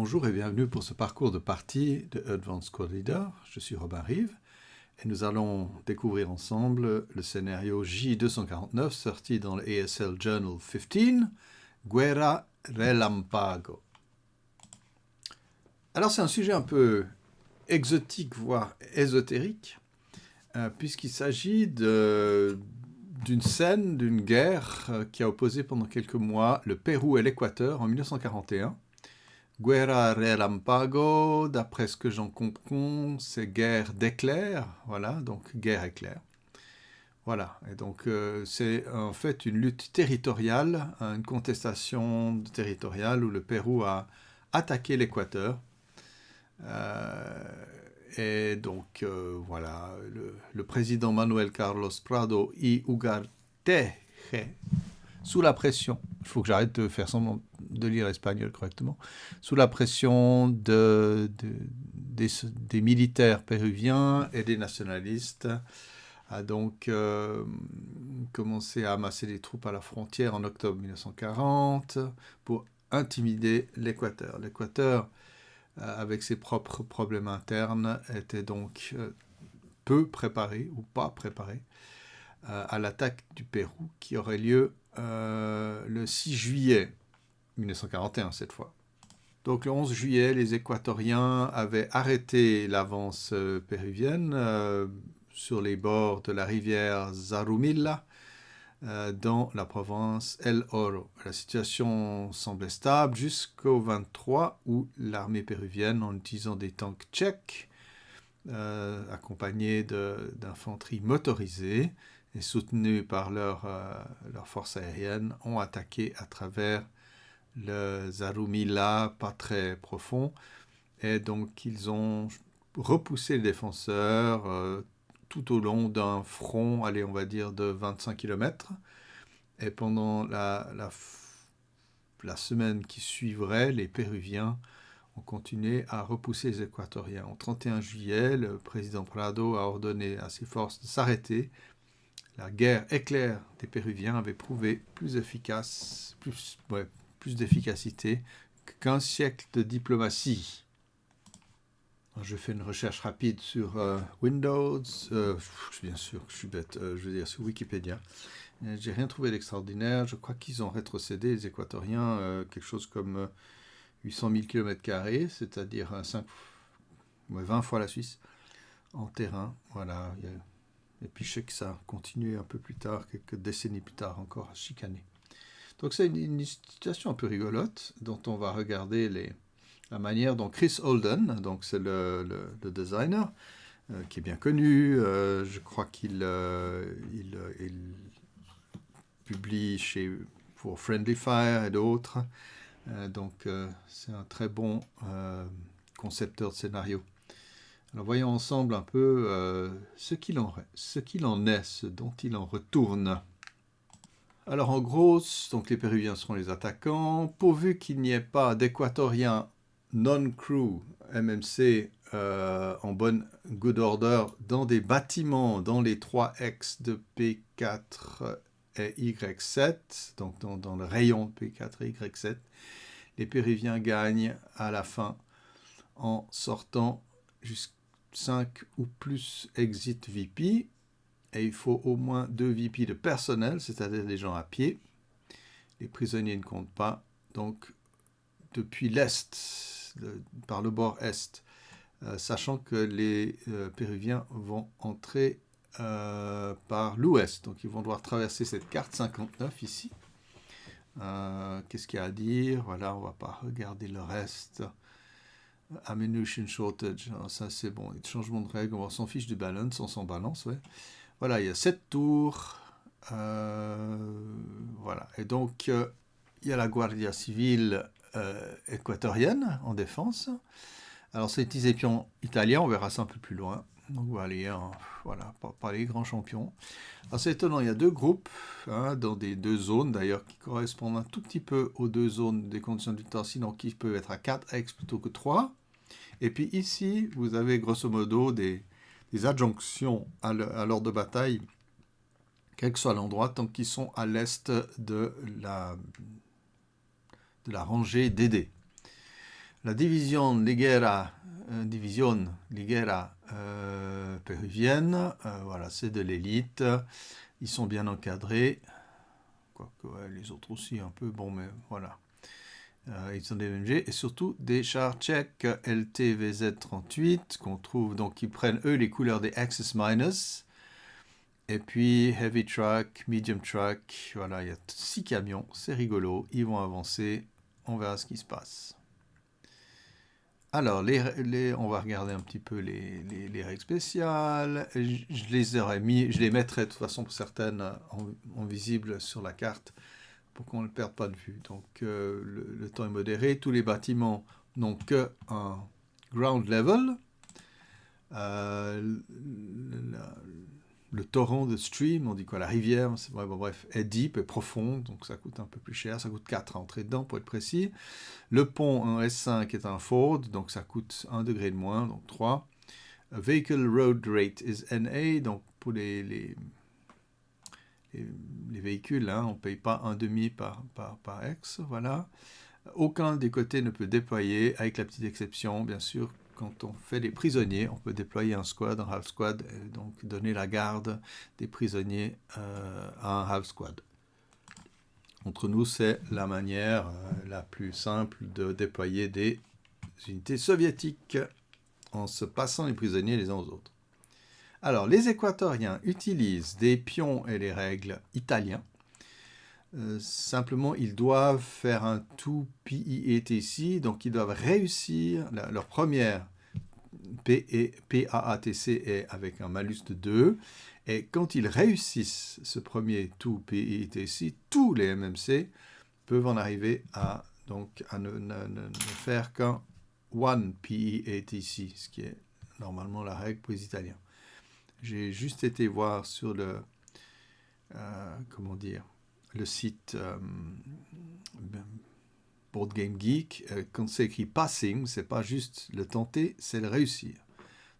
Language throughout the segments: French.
Bonjour et bienvenue pour ce parcours de partie de Advanced Squad Leader. Je suis Robin Rive et nous allons découvrir ensemble le scénario J249 sorti dans le ASL Journal 15, Guerra Relampago. Alors c'est un sujet un peu exotique, voire ésotérique, puisqu'il s'agit d'une scène, d'une guerre qui a opposé pendant quelques mois le Pérou et l'Équateur en 1941. Guerra Relampago, d'après ce que j'en comprends, c'est guerre d'éclairs, voilà, donc guerre éclair. Voilà, et donc c'est en fait une lutte territoriale, une contestation territoriale où le Pérou a attaqué l'Équateur. Et donc voilà, le président Manuel Carlos Prado y Ugarte, sous la pression, il faut que j'arrête de faire semblant de lire espagnol correctement, sous la pression des militaires péruviens et des nationalistes, a donc commencé à amasser des troupes à la frontière en octobre 1940 pour intimider l'Équateur. L'Équateur, avec ses propres problèmes internes, était donc peu préparé ou pas préparé à l'attaque du Pérou qui aurait lieu le 6 juillet 1941 cette fois. Donc le 11 juillet, les Équatoriens avaient arrêté l'avance péruvienne sur les bords de la rivière Zarumilla dans la province El Oro. La situation semblait stable jusqu'au 23 où l'armée péruvienne, en utilisant des tanks tchèques, accompagnés d'infanterie motorisée, et soutenus par leur force aérienne, ont attaqué à travers le Zarumilla, pas très profond, et donc ils ont repoussé les défenseurs tout au long d'un front, allez, on va dire, de 25 km. Et pendant la semaine qui suivrait, les Péruviens ont continué à repousser les Équatoriens. Au 31 juillet, le président Prado a ordonné à ses forces de s'arrêter. La guerre éclair des Péruviens avait prouvé plus d'efficacité qu'un siècle de diplomatie. Je fais une recherche rapide sur Windows, bien sûr, je suis bête, je veux dire sur Wikipédia. J'ai rien trouvé d'extraordinaire. Je crois qu'ils ont rétrocédé, les Équatoriens, quelque chose comme 800 000 km², c'est-à-dire 20 fois la Suisse, en terrain. Voilà. Et puis je sais que ça a continué un peu plus tard, quelques décennies plus tard encore, à chicaner. Donc c'est une situation un peu rigolote, dont on va regarder la manière dont Chris Holden, donc c'est le designer, qui est bien connu, je crois qu'il publie pour Friendly Fire et d'autres, donc c'est un très bon concepteur de scénario. Alors voyons ensemble un peu ce qu'il en est, ce dont il en retourne. Alors en gros, donc les Péruviens seront les attaquants, pourvu qu'il n'y ait pas d'Équatoriens non-crew MMC en bonne good order dans des bâtiments dans les 3X de P4 et Y7, donc dans le rayon P4 et Y7, les Péruviens gagnent à la fin en sortant jusqu'à 5 ou plus exit VP, et il faut au moins 2 VP de personnel, c'est-à-dire des gens à pied. Les prisonniers ne comptent pas, donc depuis l'est, par le bord est, sachant que les Péruviens vont entrer par l'ouest, donc ils vont devoir traverser cette carte 59 ici. Qu'est-ce qu'il y a à dire? Voilà, on ne va pas regarder le reste. Ammunition shortage, alors ça c'est bon, changement de règle, on s'en fiche du balance, on s'en balance, ouais. Voilà, il y a 7 tours, voilà, et donc il y a la Guardia Civile équatorienne en défense. Alors c'est des épions italiens, on verra ça un peu plus loin, donc voilà, pas les grands champions. Alors c'est étonnant, il y a 2 groupes, dans des 2 zones d'ailleurs, qui correspondent un tout petit peu aux 2 zones des conditions du temps, sinon qui peuvent être à 4x plutôt que 3. Et puis ici, vous avez grosso modo des adjonctions à l'ordre de bataille, quel que soit l'endroit, tant qu'ils sont à l'est de la rangée DD. La division Liguera péruvienne, voilà, c'est de l'élite. Ils sont bien encadrés. Quoique ouais, les autres aussi un peu, bon, mais voilà. Ils sont des MG et surtout des chars tchèques LTVZ-38 qu'on trouve, donc ils prennent eux les couleurs des Axis Miners. Et puis Heavy Truck, Medium Truck, voilà, il y a 6 camions, c'est rigolo, ils vont avancer, on verra ce qui se passe. Alors, on va regarder un petit peu les règles spéciales. Je les aurais mis, je les mettrai de toute façon pour certaines en visible sur la carte pour qu'on ne perde pas de vue. Donc, le temps est modéré. Tous les bâtiments n'ont qu'un ground level. Le torrent de stream, on dit quoi, la rivière, bon, bref, est deep, est profond, donc ça coûte un peu plus cher, ça coûte 4 à entrer dedans pour être précis. Le pont en S5 est un Ford, donc ça coûte 1 degré de moins, donc 3. Vehicle Road Rate is NA, donc pour les véhicules, hein, on ne paye pas 1,5 par X, voilà. Aucun des côtés ne peut déployer, avec la petite exception, bien sûr, quand on fait des prisonniers, on peut déployer un squad, un half squad, et donc donner la garde des prisonniers à un half squad. Entre nous, c'est la manière la plus simple de déployer des unités soviétiques en se passant les prisonniers les uns aux autres. Alors, les équatoriens utilisent des pions et des règles italiens. Simplement, ils doivent faire un tout PIETC, donc ils doivent réussir leur première PAATC est avec un malus de 2, et quand ils réussissent ce premier tout PIETC, tous les MMC peuvent en arriver à ne faire qu'un one PIETC, ce qui est normalement la règle pour les Italiens. J'ai juste été voir sur le le site Board Game Geek, quand c'est écrit passing, c'est pas juste le tenter, c'est le réussir.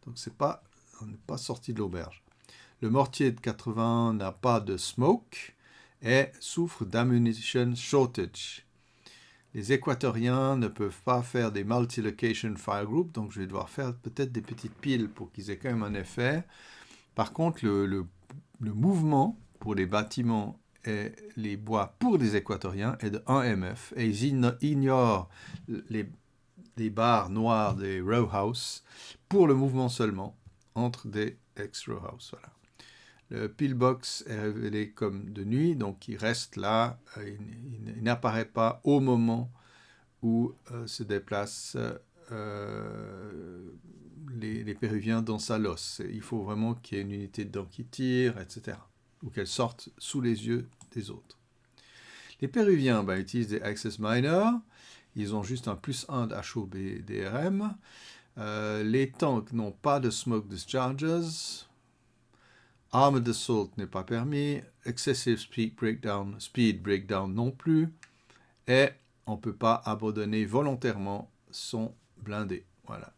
Donc on n'est pas sorti de l'auberge. Le mortier de 80 n'a pas de smoke et souffre d'ammunition shortage. Les équatoriens ne peuvent pas faire des multi-location fire group, donc je vais devoir faire peut-être des petites piles pour qu'ils aient quand même un effet. Par contre, le mouvement pour les bâtiments et les bois pour les équatoriens est de 1 MF. Et ils ignorent les barres noires des row house pour le mouvement seulement entre des ex-row house. Voilà. Le pillbox est révélé comme de nuit, donc il reste là, il n'apparaît pas au moment où se déplacent les Péruviens dans sa losse. Il faut vraiment qu'il y ait une unité dedans qui tire, etc. Ou qu'elle sorte sous les yeux des autres. Les Péruviens utilisent des Access Miners. Ils ont juste un +1 de HOB DRM. Les tanks n'ont pas de Smoke Discharges. Armored Assault n'est pas permis. Excessive Speed Breakdown non plus. Et on ne peut pas abandonner volontairement son blindé. Voilà.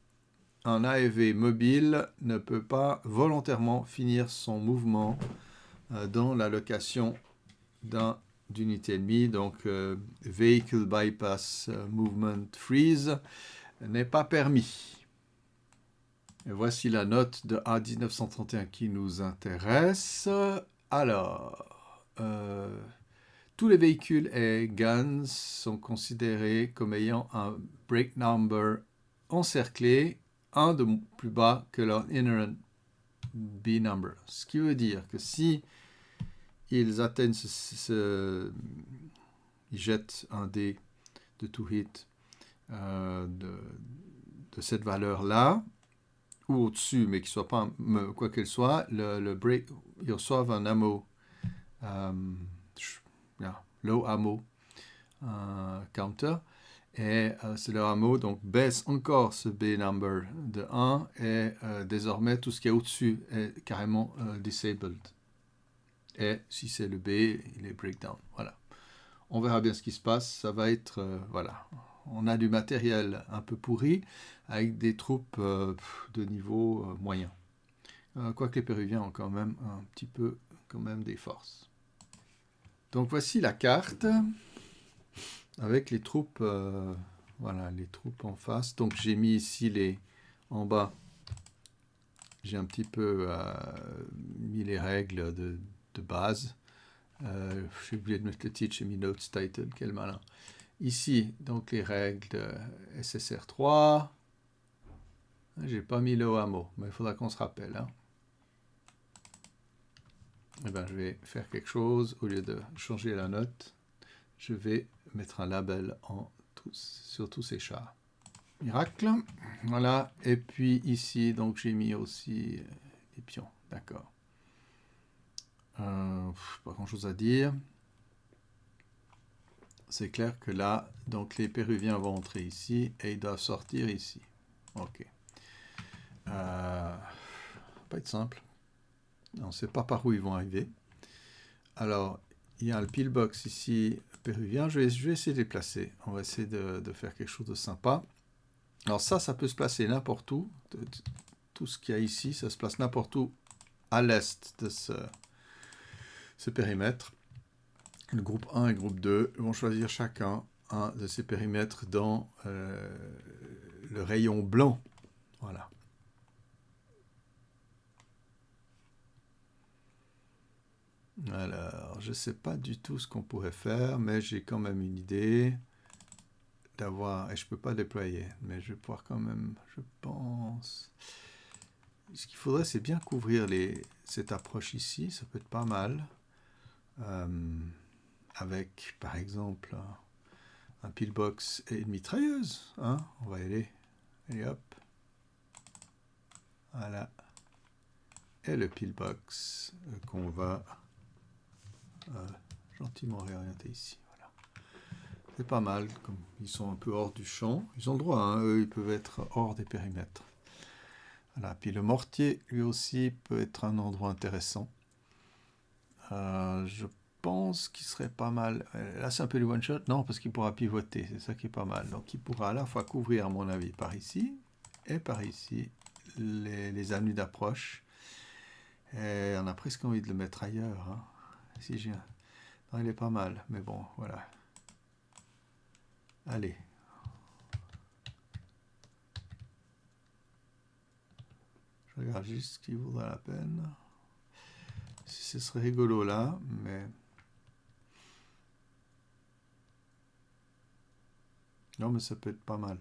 Un AEV mobile ne peut pas volontairement finir son mouvement dans la location d'unité ennemie. Donc, Vehicle Bypass Movement Freeze n'est pas permis. Et voici la note de A1931 qui nous intéresse. Alors, tous les véhicules et guns sont considérés comme ayant un break number encerclé, un de plus bas que leur inherent B number. Ce qui veut dire que si ils atteignent ils jettent un dé de two hit de cette valeur-là, ou au-dessus, mais qui soit pas, quoi qu'elle soit, le break, ils reçoivent un ammo, low ammo counter, et c'est leur ammo, donc baisse encore ce B number de 1, et désormais tout ce qui est au-dessus est carrément disabled. Et si c'est le B, il est breakdown. Voilà. On verra bien ce qui se passe. Ça va être, voilà. On a du matériel un peu pourri avec des troupes de niveau moyen. Quoique les Péruviens ont quand même un petit peu des forces. Donc voici la carte avec les troupes voilà, les troupes en face. Donc j'ai mis ici les en bas. J'ai un petit peu mis les règles de base. J'ai oublié de mettre le titre, j'ai mis Notes Title, quel malin. Ici, donc les règles de SSR3. J'ai pas mis le hameau, mais il faudra qu'on se rappelle. Hein. Eh ben, je vais faire quelque chose, au lieu de changer la note, je vais mettre un label sur tous ces chars. Miracle, voilà, et puis ici, donc j'ai mis aussi les pions, d'accord. Pas grand chose à dire. C'est clair que là, donc les Péruviens vont entrer ici et ils doivent sortir ici. Ok. Pas être simple. On ne sait pas par où ils vont arriver. Alors, il y a le pillbox ici péruvien. Je vais essayer de les placer. On va essayer de faire quelque chose de sympa. Alors ça peut se placer n'importe où. Tout ce qu'il y a ici, ça se place n'importe où à l'est de ce périmètre. Le groupe 1 et le groupe 2 vont choisir chacun un de ces périmètres dans le rayon blanc. Voilà. Alors, je ne sais pas du tout ce qu'on pourrait faire, mais j'ai quand même une idée d'avoir, et je ne peux pas déployer, mais je vais pouvoir quand même, je pense. Ce qu'il faudrait, c'est bien couvrir cette approche ici, ça peut être pas mal. Avec, par exemple, un pillbox et une mitrailleuse. Hein, on va y aller. Et hop. Voilà. Et le pillbox qu'on va gentiment réorienter ici. Voilà. C'est pas mal, comme ils sont un peu hors du champ. Ils ont le droit, hein, eux, ils peuvent être hors des périmètres. Voilà. Puis le mortier, lui aussi, peut être un endroit intéressant. Je pense qu'il serait pas mal. Là, c'est un peu du one-shot. Non, parce qu'il pourra pivoter. C'est ça qui est pas mal. Donc, il pourra à la fois couvrir, à mon avis, par ici et par ici, les avenues d'approche. Et on a presque envie de le mettre ailleurs. Hein. Si j'ai... Non, il est pas mal. Mais bon, voilà. Allez. Je regarde juste ce qui vaudrait la peine. Si ce serait rigolo là, mais... Non, mais ça peut être pas mal.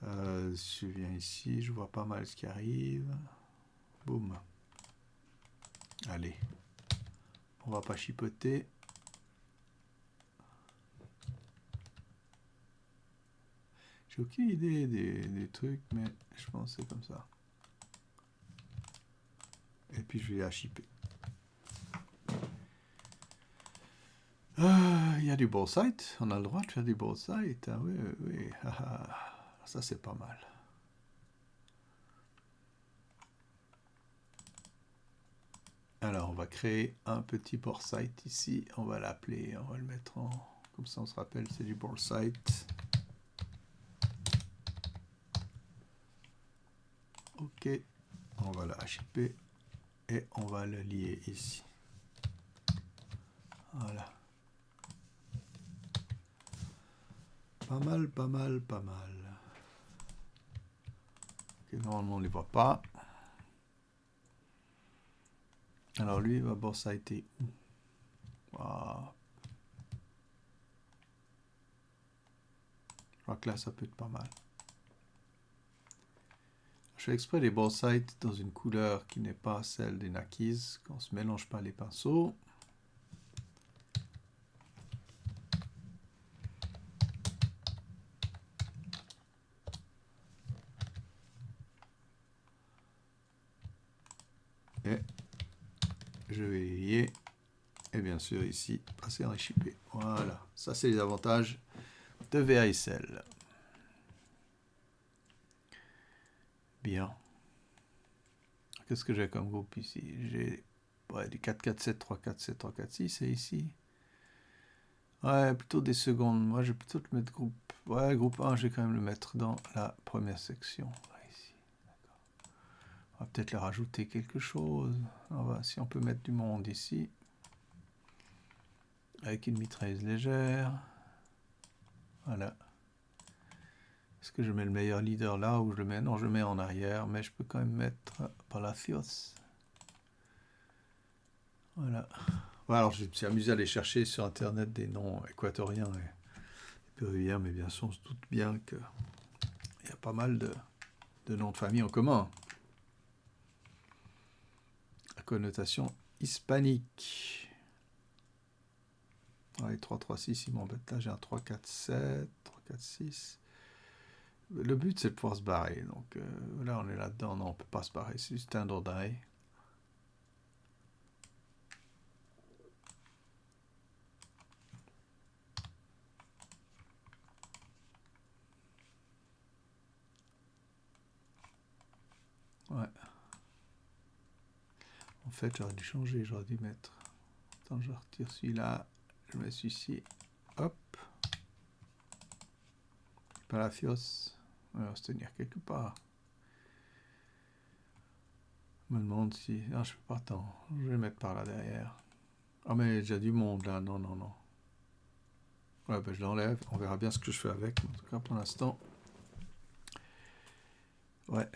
Je viens ici, je vois pas mal ce qui arrive. Boum. Allez. On va pas chipoter. J'ai aucune idée des trucs, mais je pense que c'est comme ça. Et puis je vais la shipper. Il y a du ball site. On a le droit de faire du ball site. Ah, oui, oui. Ça, c'est pas mal. Alors, on va créer un petit ball site ici. On va l'appeler, on va le mettre en... Comme ça, on se rappelle, c'est du ball site. Ok. On va la shipper. Et on va le lier ici. Voilà. Pas mal, pas mal, pas mal. Ok, normalement, on ne les voit pas. Alors, lui, il va ball siter où? Ah. Je crois que là, ça peut être pas mal. Je fais exprès les ball sites dans une couleur qui n'est pas celle des Nakis, qu'on ne se mélange pas les pinceaux. Et je vais lier. Et bien sûr, ici, passer en shipper. Voilà, ça c'est les avantages de VHSL. Bien. Qu'est-ce que j'ai comme groupe ici? J'ai du 447, 347, 346, et ici. Ouais, plutôt des secondes. Moi, je vais plutôt le mettre groupe. Ouais, groupe 1, je vais quand même le mettre dans la première section. Ici. On va peut-être leur rajouter quelque chose. Si on peut mettre du monde ici. Avec une mitrailleuse légère. Voilà. Est-ce que je mets le meilleur leader là ou je le mets... Non, je le mets en arrière, mais je peux quand même mettre Palacios. Voilà. Alors, je me suis amusé à aller chercher sur Internet des noms équatoriens et péruviens, mais bien sûr, on se doute bien qu'il y a pas mal de noms de famille en commun. À connotation hispanique. Allez, 3-3-6, il m'embête là. J'ai un 3-4-7, 3-4-6. Le but, c'est de pouvoir se barrer. Donc là, on est là-dedans. Non, on ne peut pas se barrer. C'est juste un die. Ouais. En fait, j'aurais dû changer. J'aurais dû mettre... Attends, je retire celui-là. Je mets celui-ci. Hop. Palacios. On va se tenir quelque part. Je me demande si... Non, je ne peux pas. Attends. Je vais le mettre par là derrière. Ah, mais il y a déjà du monde là. Non, non, non. Ouais, ben, je l'enlève. On verra bien ce que je fais avec. En tout cas, pour l'instant. Ouais.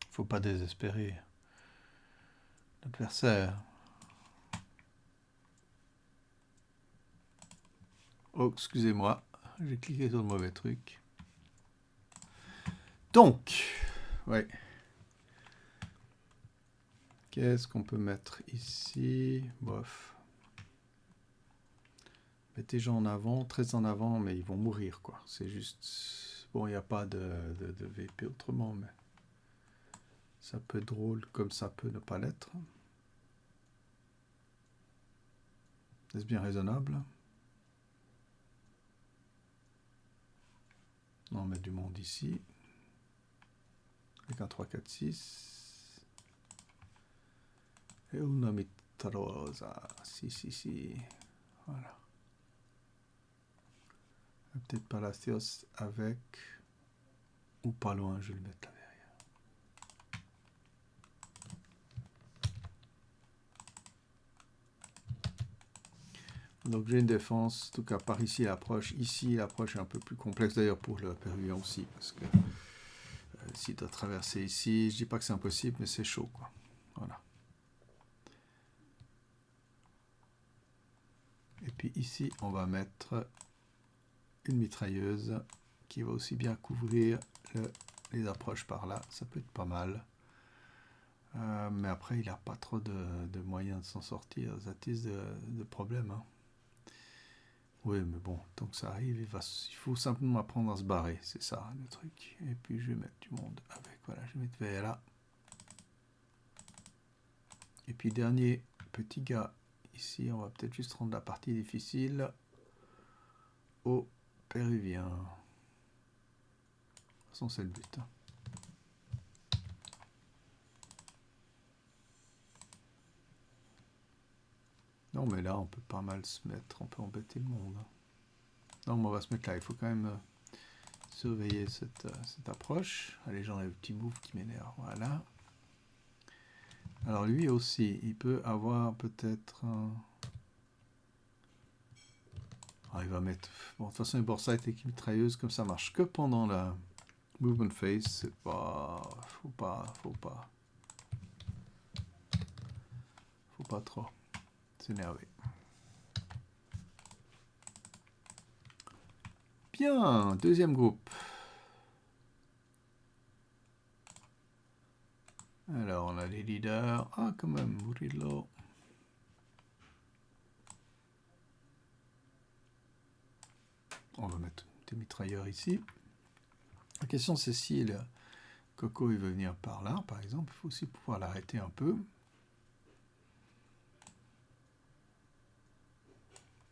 Faut pas désespérer l'adversaire. Oh, excusez-moi. J'ai cliqué sur le mauvais truc. Donc, ouais. Qu'est-ce qu'on peut mettre ici? Bof. Mettez gens en avant, très en avant, mais ils vont mourir, quoi. C'est juste... Bon, il n'y a pas de VP autrement, mais... Ça peut être drôle, comme ça peut ne pas l'être. Est-ce bien raisonnable? On va mettre du monde ici. Avec un 3, 4, 6. Et una mitrailleusa. Si. Voilà. Peut-être Palacios avec... Ou pas loin, je vais le mettre là derrière. Donc j'ai une défense, en tout cas par ici l'approche. Ici l'approche est un peu plus complexe d'ailleurs pour le péruvien aussi, parce que s'il doit traverser ici, je dis pas que c'est impossible, mais c'est chaud, quoi. Voilà. Et puis ici, on va mettre une mitrailleuse qui va aussi bien couvrir les approches par là. Ça peut être pas mal. Mais après, il n'a pas trop de moyens de s'en sortir. Ça attise de problèmes. Hein. Oui, mais bon, tant que ça arrive, il faut simplement apprendre à se barrer. C'est ça, le truc. Et puis, je vais mettre du monde avec. Voilà, je vais mettre Vela. Et puis, dernier petit gars. Ici, on va peut-être juste rendre la partie difficile aux Péruviens. De toute façon, c'est le but. Hein. Non, mais là, on peut pas mal se mettre. On peut embêter le monde. Hein. Non, mais on va se mettre là. Il faut quand même surveiller cette approche. Allez, j'enlève le petit move qui m'énerve. Voilà. Alors, lui aussi, il peut avoir peut-être... il va mettre... Bon, de toute façon, les Borsight avec mitrailleuse, comme ça marche que pendant la movement phase. C'est pas... Faut pas trop s'énerver. Bien, deuxième groupe. Alors, on a les leaders. Ah, quand même, Murillo. On va mettre des mitrailleurs ici. La question, c'est si le Coco il veut venir par là, par exemple. Il faut aussi pouvoir l'arrêter un peu.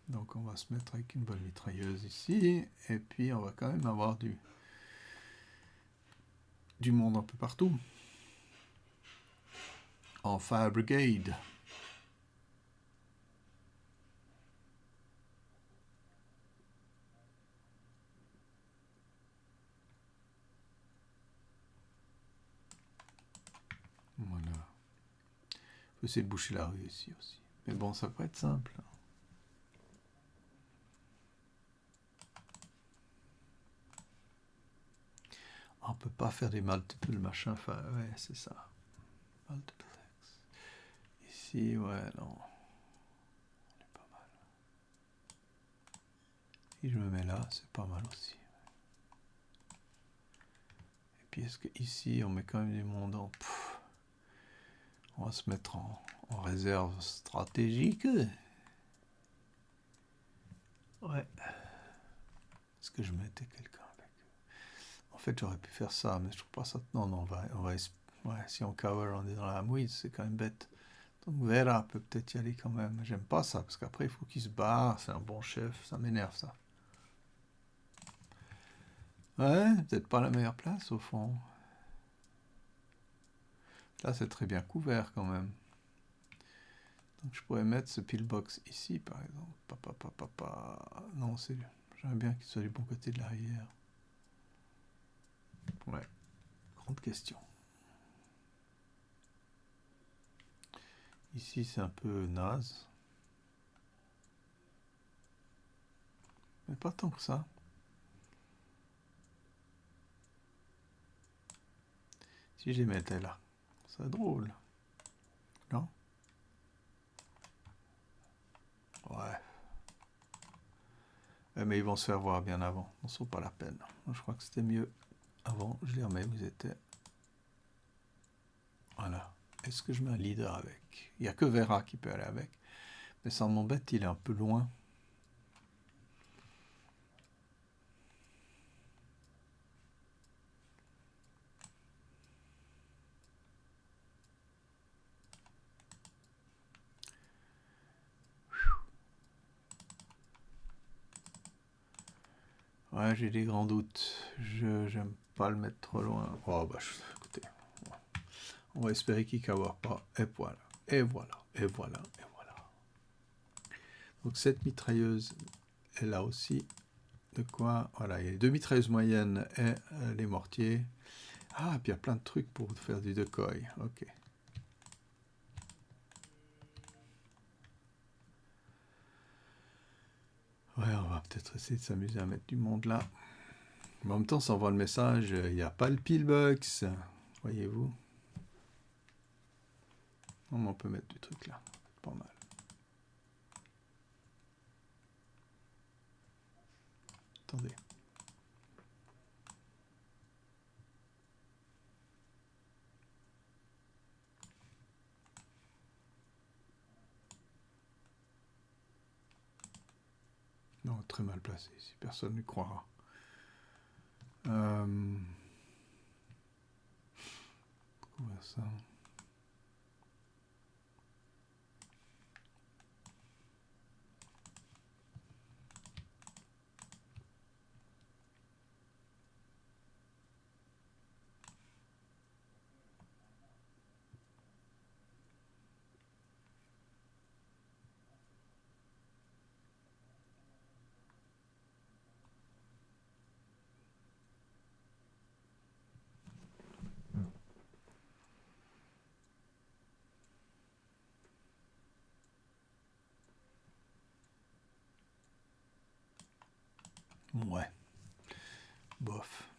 Donc, on va se mettre avec une bonne mitrailleuse ici. Et puis, on va quand même avoir du monde un peu partout. En Fire Brigade. Voilà. On peut essayer de boucher la rue ici aussi. Mais bon, ça peut être simple. On peut pas faire des multiples machins. Enfin, ouais, c'est ça. Multiple X. Ici, ouais, non. On est pas mal. Si je me mets là, c'est pas mal aussi. Et puis, est-ce que ici, on met quand même du monde en... on va se mettre en réserve stratégique. Ouais. Est-ce que je mettais quelqu'un avec? En fait, j'aurais pu faire ça, mais je trouve pas ça... Non, on va ouais, si on cover, on est dans la mouise, c'est quand même bête. Donc Vera peut peut-être y aller quand même. J'aime pas ça, parce qu'après, il faut qu'il se barre. C'est un bon chef. Ça m'énerve, ça. Ouais, peut-être pas la meilleure place, au fond. Là, c'est très bien couvert, quand même. Donc, je pourrais mettre ce pillbox ici, par exemple. Non, c'est... J'aimerais bien qu'il soit du bon côté de la rivière. Ouais. Grande question. Ici, c'est un peu naze. Mais pas tant que ça. Si je les mettais là, ça serait drôle. Non? Ouais. Mais ils vont se faire voir bien avant. Ce ne vaut pas la peine. Je crois que c'était mieux avant. Je les remets où ils étaient. Voilà. Est-ce que je mets un leader avec? Il n'y a que Vera qui peut aller avec. Mais ça m'embête, il est un peu loin. Ouais, j'ai des grands doutes. J'aime pas le mettre trop loin. Oh, bah, écoutez. On va espérer qu'il ne pas. Et voilà. Et voilà. Et voilà. Et voilà. Donc, cette mitrailleuse est là aussi. De quoi? Voilà, il y a les deux mitrailleuses moyennes et les mortiers. Ah, et puis il y a plein de trucs pour faire du decoy. Ok. Ouais, on va peut-être essayer de s'amuser à mettre du monde là. Mais en même temps, ça envoie le message, il n'y a pas le pillbox. Voyez-vous? On peut mettre du truc là. Pas mal. Attendez. Non, très mal placé ici. Personne ne croira. Couvrir ça. Ouais. Bof.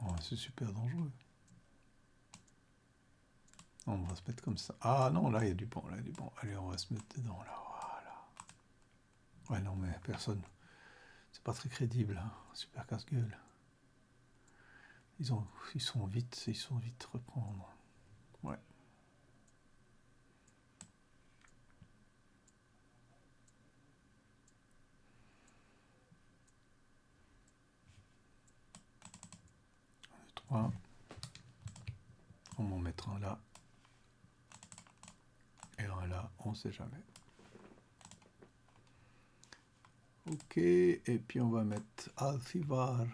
Oh, c'est super dangereux. On va se mettre comme ça. Ah non, là il y a du bon, là il y a du bon. Allez, on va se mettre dedans là. Voilà. Ouais, non, mais personne. C'est pas très crédible. Hein. Super casse-gueule. Ils sont vite reprendre. Ouais. Trois. On va en mettre un là. Et un là, on sait jamais. Ok, et puis on va mettre Alcivar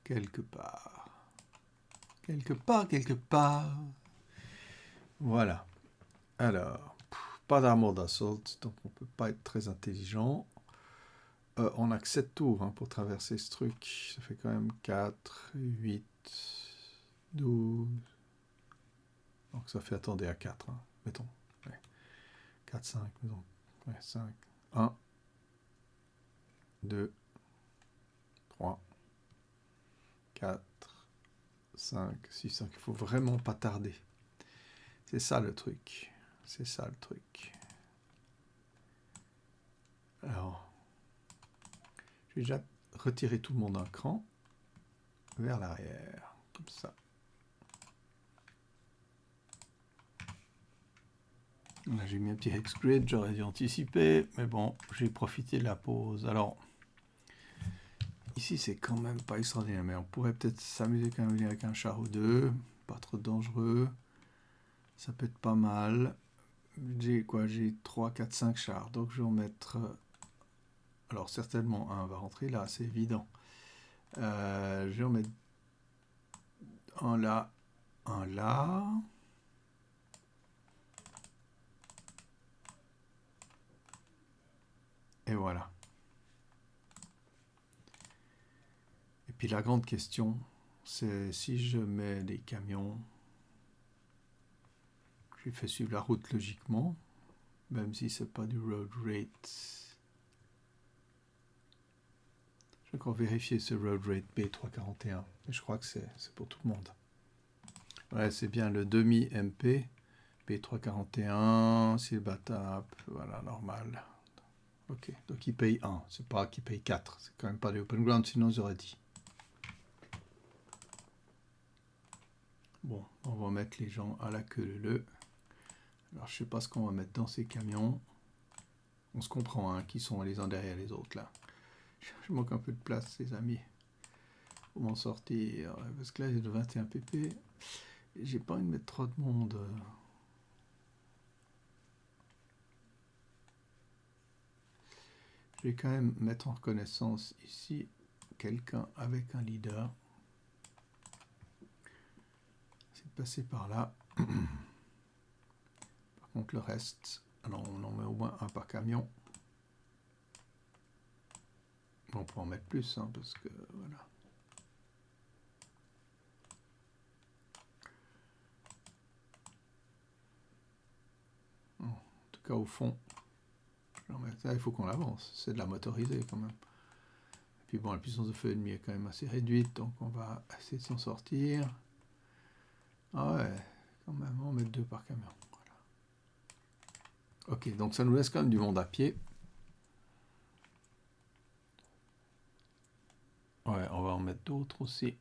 quelque part. Quelque part. Voilà. Alors, pas d'armure d'assaut, donc on peut pas être très intelligent. on a que 7 tours hein, pour traverser ce truc. Ça fait quand même 4, 8, 12. Donc ça fait, attendez, à 4, hein, mettons. Ouais. 4, 5, mettons. Ouais, 5. 1, 2, 3, 4, 5, 6, 5. Il faut vraiment pas tarder. C'est ça le truc. C'est ça le truc. Alors, je vais déjà retirer tout le monde un cran vers l'arrière, comme ça. Là, j'ai mis un petit hex grid, j'aurais dû anticiper, mais bon, j'ai profité de la pause. Alors, ici, c'est quand même pas extraordinaire, mais on pourrait peut-être s'amuser quand même avec un char ou deux, pas trop dangereux. Ça peut être pas mal. J'ai quoi? J'ai 3, 4, 5 chars, donc je vais en mettre... alors, certainement, un va rentrer là, c'est évident. Je vais en mettre un là, un là. Et voilà. Et puis la grande question, c'est si je mets des camions, je fais suivre la route logiquement, même si c'est pas du road rate. Je vais encore vérifier ce road rate B341. Mais je crois que c'est pour tout le monde. Ouais, c'est bien le demi-MP. B341, c'est le BATAP, voilà, normal. Ok, donc il paye 1, c'est pas qu'il paye 4, c'est quand même pas des open ground, sinon j'aurais dit. Bon, on va mettre les gens à la queue leu. Alors je sais pas ce qu'on va mettre dans ces camions. On se comprend, hein, qui sont les uns derrière les autres là. Je manque un peu de place, les amis. Pour m'en sortir, parce que là j'ai de 21 pp. J'ai pas envie de mettre trop de monde. Je vais quand même mettre en reconnaissance ici quelqu'un avec un leader. C'est de passer par là. Par contre le reste, alors on en met au moins un par camion. On peut en mettre plus, hein, parce que voilà. En tout cas au fond, il faut qu'on avance. C'est de la motorisée quand même. Et puis bon, la puissance de feu ennemi est quand même assez réduite, donc on va essayer de s'en sortir. Ah ouais, quand même, on va mettre 2 par camion. Voilà. Ok, donc ça nous laisse quand même du monde à pied. Ouais, on va en mettre d'autres aussi.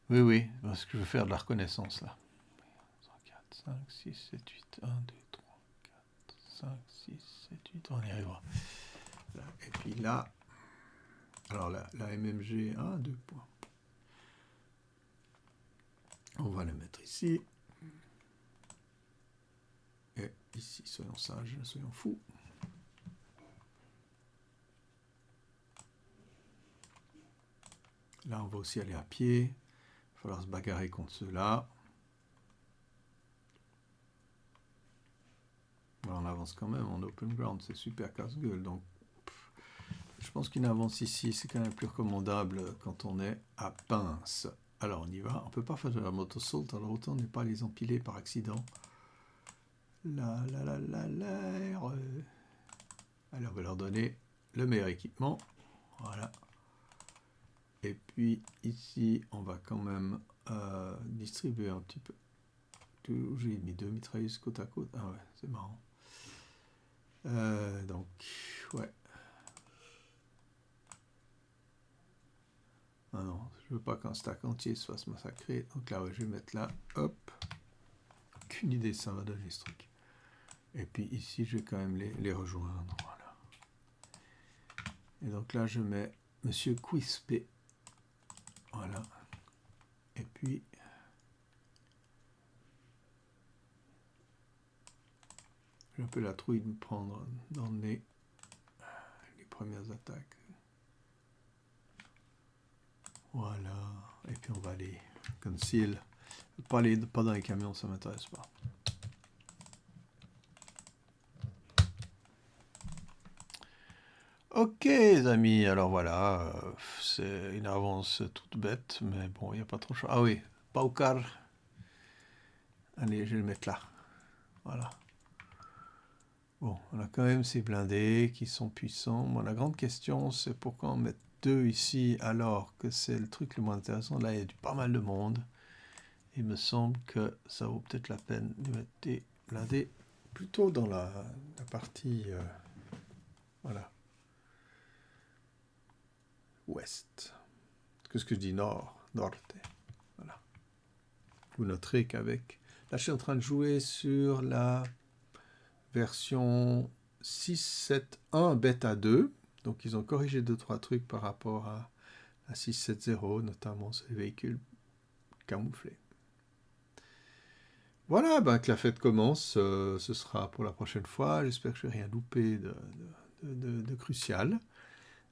Oui, oui, parce que je veux faire de la reconnaissance là. 4, 5, 6, 7, 8, 1, 2, 3, 4, 5, 6, 7, 8, on y arrivera. Là. Et puis là, alors la MMG, 1, 2 points. On va le mettre ici. Et ici, soyons sages, soyons fous. Là, on va aussi aller à pied. Il va falloir se bagarrer contre ceux-là. On avance quand même en open ground, c'est super casse-gueule. Donc, je pense qu'une avance ici, c'est quand même plus recommandable quand on est à pince. Alors, on y va. On ne peut pas faire de la motosault, alors autant ne pas les empiler par accident. Alors, on va leur donner le meilleur équipement. Voilà. Et puis, ici, on va quand même distribuer un petit peu. J'ai mis 2 mitrailleuses côte à côte. Ah ouais, c'est marrant. Donc, ouais. Ah non, je veux pas qu'un stack entier se fasse massacrer. Donc là, ouais, je vais mettre là. Hop. Aucune idée ça va donner ce truc. Et puis ici, je vais quand même les rejoindre. Voilà. Et donc là, je mets Monsieur Quispé. Voilà. Et puis... j'ai un peu la trouille de me prendre dans le nez les premières attaques. Voilà. Et puis on va aller conceal. Pas dans les camions, ça m'intéresse pas. Ok, les amis, alors voilà, c'est une avance toute bête, mais bon, il n'y a pas trop de choix. Ah oui, Paukar. Allez, je vais le mettre là. Voilà. Bon, on a quand même ces blindés qui sont puissants. Bon, la grande question, c'est pourquoi on met 2 ici alors que c'est le truc le moins intéressant. Là, il y a pas mal de monde. Il me semble que ça vaut peut-être la peine de mettre des blindés plutôt dans la partie voilà, ouest. Qu'est-ce que je dis? Nord, norte. Voilà. Vous noterez qu'avec... Là, je suis en train de jouer sur la version 6.7.1 bêta 2. Donc, ils ont corrigé 2-3 trucs par rapport à 6.7.0, notamment sur les véhicules camouflés. Voilà, ben, que la fête commence, ce sera pour la prochaine fois. J'espère que je n'ai rien loupé de crucial.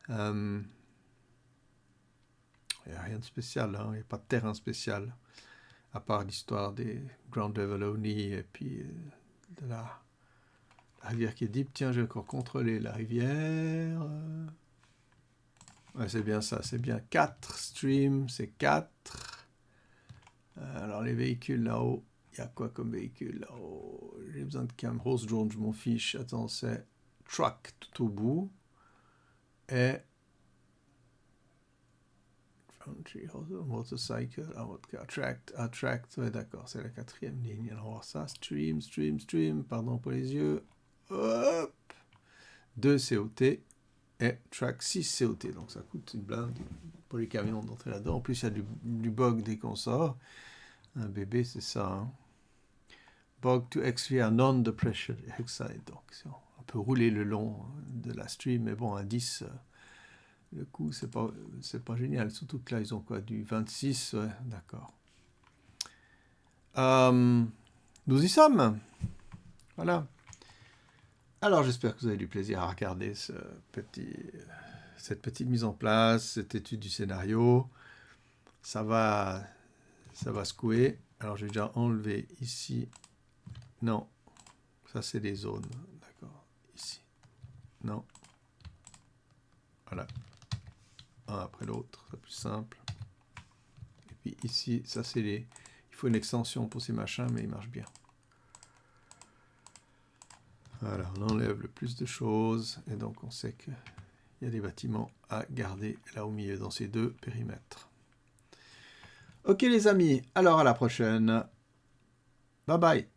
Il n'y a rien de spécial, hein, il n'y a pas de terrain spécial, à part l'histoire des Grand Leveloni et puis de la rivière qui est deep. Tiens, j'ai encore contrôlé la rivière. Ouais, c'est bien ça, c'est bien 4 streams, c'est 4. Alors les véhicules là-haut, il y a quoi comme véhicule là-haut? J'ai besoin de cam, horse drone, je m'en fiche. Attends, c'est truck tout au bout. Et motorcycle, attract, ouais d'accord, c'est la 4e ligne. Alors on va voir ça, stream, pardon pour les yeux. Hop, 2 COT et track 6 COT, donc ça coûte une blinde pour les camions d'entrer là-dedans. En plus, il y a du bug dès qu'on sort. Un bébé, c'est ça. Hein. Bug to XVR non-depression exide. Donc, on peut rouler le long de la stream, mais bon, un 10, le coup, c'est pas génial. Surtout que là, ils ont quoi? Du 26, ouais, d'accord. Nous y sommes. Voilà. Alors, j'espère que vous avez du plaisir à regarder cette petite mise en place, cette étude du scénario. Ça va secouer. Alors, j'ai déjà enlevé ici. Non, ça c'est des zones. D'accord, ici. Non. Voilà. Un après l'autre, c'est plus simple. Et puis ici, ça c'est les... Il faut une extension pour ces machins, mais ils marchent bien. Voilà, on enlève le plus de choses. Et donc, on sait qu'il y a des bâtiments à garder là au milieu, dans ces 2 périmètres. Ok les amis, alors à la prochaine. Bye bye.